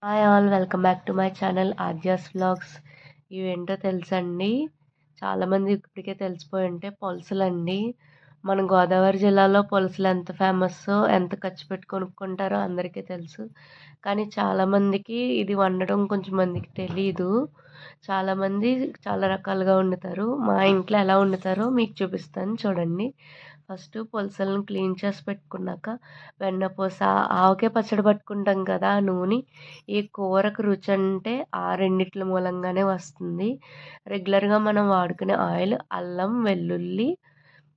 Hi all welcome back to my channel Aadya's vlogs. ఇవేంటో తెలుసండి, చాలామంది ఇప్పటికే తెలిసిపోయి ఉంటే పులసలండి. మన గోదావరి జిల్లాలో పులసలు ఎంత ఫేమస్సో, ఎంత ఖర్చు పెట్టి కొనుక్కుంటారో అందరికీ తెలుసు. కానీ చాలామందికి ఇది వండడం కొంచెం మందికి తెలీదు. చాలామంది చాలా రకాలుగా వండుతారు. మా ఇంట్లో ఎలా వండుతారో మీకు చూపిస్తాను చూడండి. ఫస్ట్ పులసలను క్లీన్ చేసి పెట్టుకున్నాక వెన్నపూస, ఆవకాయ పచ్చడి పట్టుకుంటాం కదా ఆ నూనె, ఈ కూరకు రుచి అంటే ఆ రెండిట్ల మూలంగానే వస్తుంది. రెగ్యులర్గా మనం వాడుకునే ఆయిల్, అల్లం, వెల్లుల్లి,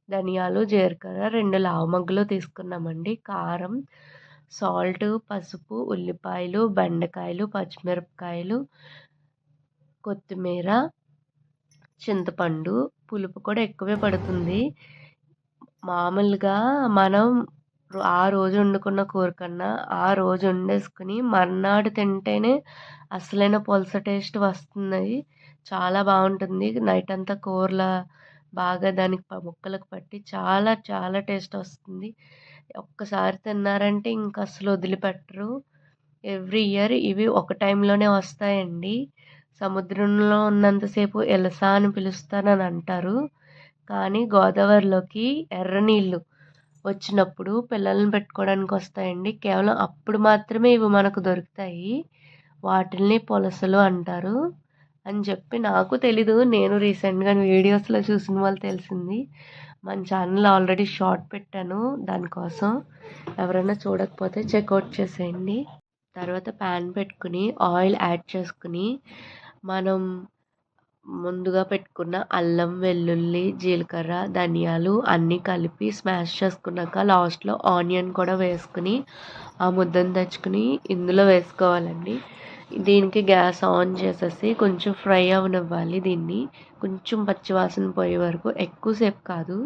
ధనియాలు, జీలకర్ర, 2 లావు మగ్గులు తీసుకున్నామండి. కారం, సాల్ట్, పసుపు, ఉల్లిపాయలు, బెండకాయలు, పచ్చిమిరపకాయలు, కొత్తిమీర, చింతపండు. పులుపు కూడా ఎక్కువే పడుతుంది. మామూలుగా మనం ఆ రోజు వండుకున్న కూర కన్నా ఆ రోజు వండేసుకుని మర్నాడు తింటేనే అసలైన పులస టేస్ట్ వస్తుంది. చాలా బాగుంటుంది. నైట్ అంతా కూరలా బాగా దానికి ముక్కలకు పట్టి చాలా చాలా టేస్ట్ వస్తుంది. ఒక్కసారి తిన్నారంటే ఇంక అసలు వదిలిపెట్టరు. ఎవ్రీ ఇయర్ ఇవి ఒక టైంలోనే వస్తాయండి. సముద్రంలో ఉన్నంతసేపు ఎలస అని పిలుస్తారని అంటారు. కానీ గోదావరిలోకి ఎర్ర నీళ్ళు వచ్చినప్పుడు పిల్లల్ని పెట్టుకోవడానికి వస్తాయండి. కేవలం అప్పుడు మాత్రమే ఇవి మనకు దొరుకుతాయి. వాటిల్ని పులసలు అంటారు అని చెప్పి నాకు తెలీదు. నేను రీసెంట్‌గా వీడియోస్‌లో చూసిన వాళ్ళు తెలిసింది. మన ఛానల్ ఆల్రెడీ షార్ట్ పెట్టాను దానికోసం. ఎవరైనా చూడకపోతే చెక్అవుట్ చేసేయండి. తర్వాత ప్యాన్ పెట్టుకుని ఆయిల్ యాడ్ చేసుకుని మనం ముందుగా పెట్టుకున్న అల్లం, వెల్లుల్లి, జీలకర్ర, ధనియాలు అన్నీ కలిపి స్మాష్ చేసుకున్నాక లాస్ట్‌లో ఆనియన్ కూడా వేసుకుని ఆ ముద్దను తెచ్చుకుని ఇందులో వేసుకోవాలండి. దీనికి గ్యాస్ ఆన్ చేసేసి కొంచెం ఫ్రై అవ్వనివ్వాలి దీన్ని. కొంచెం పచ్చి వాసన పోయే వరకు, ఎక్కువసేపు కాదు.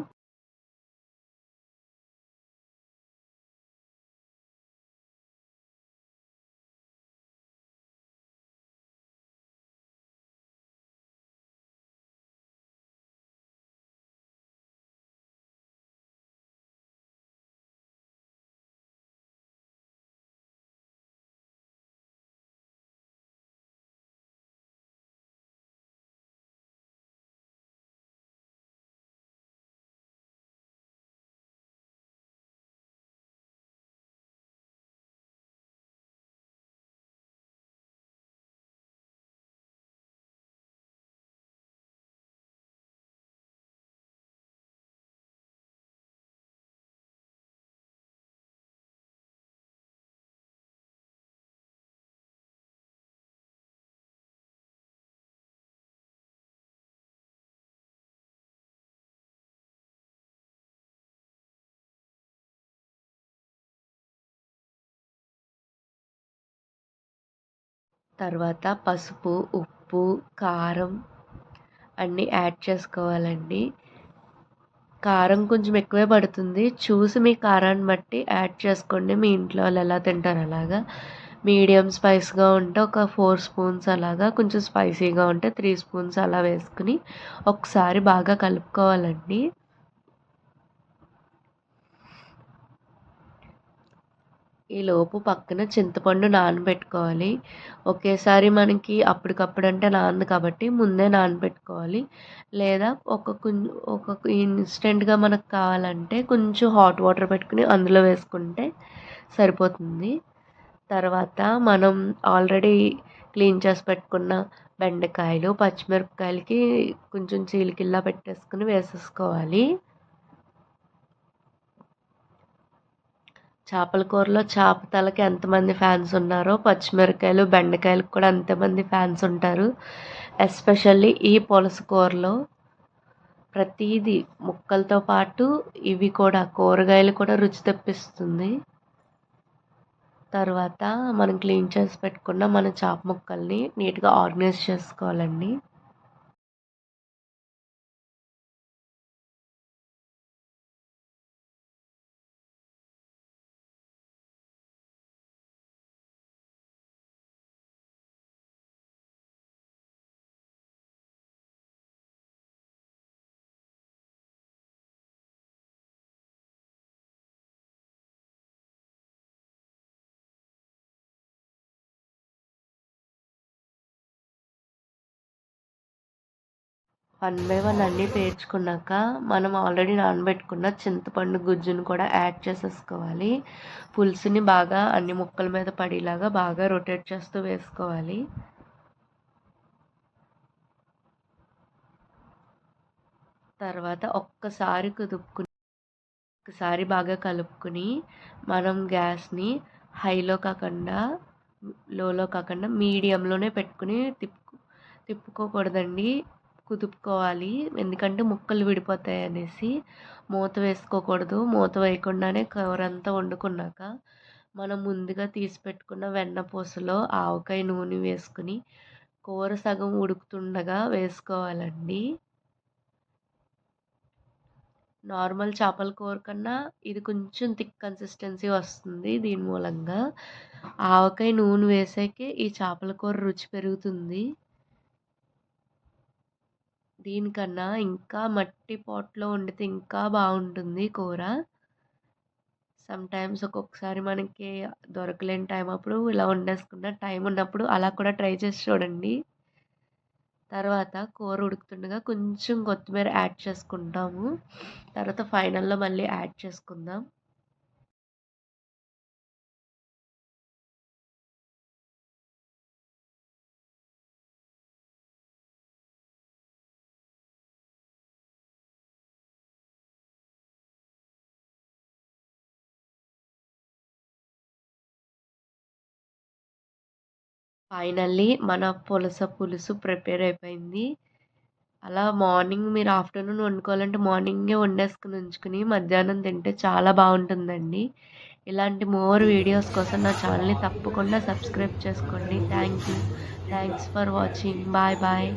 తర్వాత పసుపు, ఉప్పు, కారం అన్నీ యాడ్ చేసుకోవాలండి. కారం కొంచెం ఎక్కువే పడుతుంది. చూసి మీ కారాన్ని బట్టి యాడ్ చేసుకోండి. మీ ఇంట్లో వాళ్ళు ఎలా తింటారో అలాగా. మీడియం స్పైస్‌గా ఉంటే ఒక 4 స్పూన్స్ అలాగా, కొంచెం స్పైసీగా ఉంటే 3 స్పూన్స్ అలా వేసుకుని ఒకసారి బాగా కలుపుకోవాలండి. ఈలోపు పక్కన చింతపండు నానబెట్టుకోవాలి. ఒకేసారి మనకి అప్పటికప్పుడంటే నానదు కాబట్టి ముందే నానబెట్టుకోవాలి. లేదా ఒక ఇన్‌స్టెంట్‌గా మనకు కావాలంటే కొంచెం హాట్ వాటర్ పెట్టుకుని అందులో వేసుకుంటే సరిపోతుంది. తర్వాత మనం ఆల్రెడీ క్లీన్ చేసి పెట్టుకున్న బెండకాయలు, పచ్చిమిరపకాయలకి కొంచెం చీలికల్లా పెట్టేసుకొని వేసేసుకోవాలి. చేపల కూరలో చేప తలకి ఎంతమంది ఫ్యాన్స్ ఉన్నారో పచ్చిమిరపకాయలు, బెండకాయలకు కూడా అంతమంది ఫ్యాన్స్ ఉంటారు. ఎస్పెషల్లీ ఈ పులస కూరలో ప్రతీది ముక్కలతో పాటు ఇవి కూడా కూరగాయలు కూడా రుచి తెప్పిస్తుంది. తర్వాత మనం క్లీన్ చేసి పెట్టుకున్న మన చేప ముక్కల్ని నీట్‌గా ఆర్గనైజ్ చేసుకోవాలండి. వన్ బై వన్ అన్నీ పేర్చుకున్నాక మనం ఆల్రెడీ నానబెట్టుకున్న చింతపండు గుజ్జును కూడా యాడ్ చేసేసుకోవాలి. పులుసుని బాగా అన్ని ముక్కల మీద పడేలాగా బాగా రొటేట్ చేస్తూ వేసుకోవాలి. తర్వాత ఒక్కసారి బాగా కలుపుకుని మనం గ్యాస్ని హైలో కాకుండా లోలో కాకుండా మీడియంలోనే పెట్టుకుని తిప్పుకోకూడదండి, కుదుపుకోవాలి. ఎందుకంటే ముక్కలు విడిపోతాయి అనేసి మూత వేసుకోకూడదు. మూత వేయకుండానే కూర అంతా వండుకున్నాక మనం ముందుగా తీసి పెట్టుకున్న వెన్నపూసలో ఆవకాయ నూనె వేసుకుని కూర సగం ఉడుకుతుండగా వేసుకోవాలండి. నార్మల్ చేపల కూర కన్నా ఇది కొంచెం థిక్ కన్సిస్టెన్సీ వస్తుంది. దీని మూలంగా ఆవకాయ నూనె వేసాకే ఈ చేపల కూర రుచి పెరుగుతుంది. దీనికన్నా ఇంకా మట్టి పాట్లో వండితే ఇంకా బాగుంటుంది కూర. సమ్‌టైమ్స్ ఒక్కొక్కసారి మనకి దొరకలేని టైం అప్పుడు ఇలా వండేసుకున్న, టైం ఉన్నప్పుడు అలా కూడా ట్రై చేసి చూడండి. తర్వాత కూర ఉడుకుతుండగా కొంచెం కొత్తిమీర యాడ్ చేసుకుంటాము. తర్వాత ఫైనల్‌లో మళ్ళీ యాడ్ చేసుకుందాం. ఫైనల్లీ మన పులుసు ప్రిపేర్ అయిపోయింది. అలా మార్నింగ్ మీరు ఆఫ్టర్‌నూన్ వండుకోవాలంటే మార్నింగే వండేసుకొని ఉంచుకొని మధ్యాహ్నం తింటే చాలా బాగుంటుందండి. ఇలాంటి మోర్ వీడియోస్ కోసం నా ఛానల్‌ని తప్పకుండా సబ్స్క్రైబ్ చేసుకోండి. Thanks for watching. Bye bye.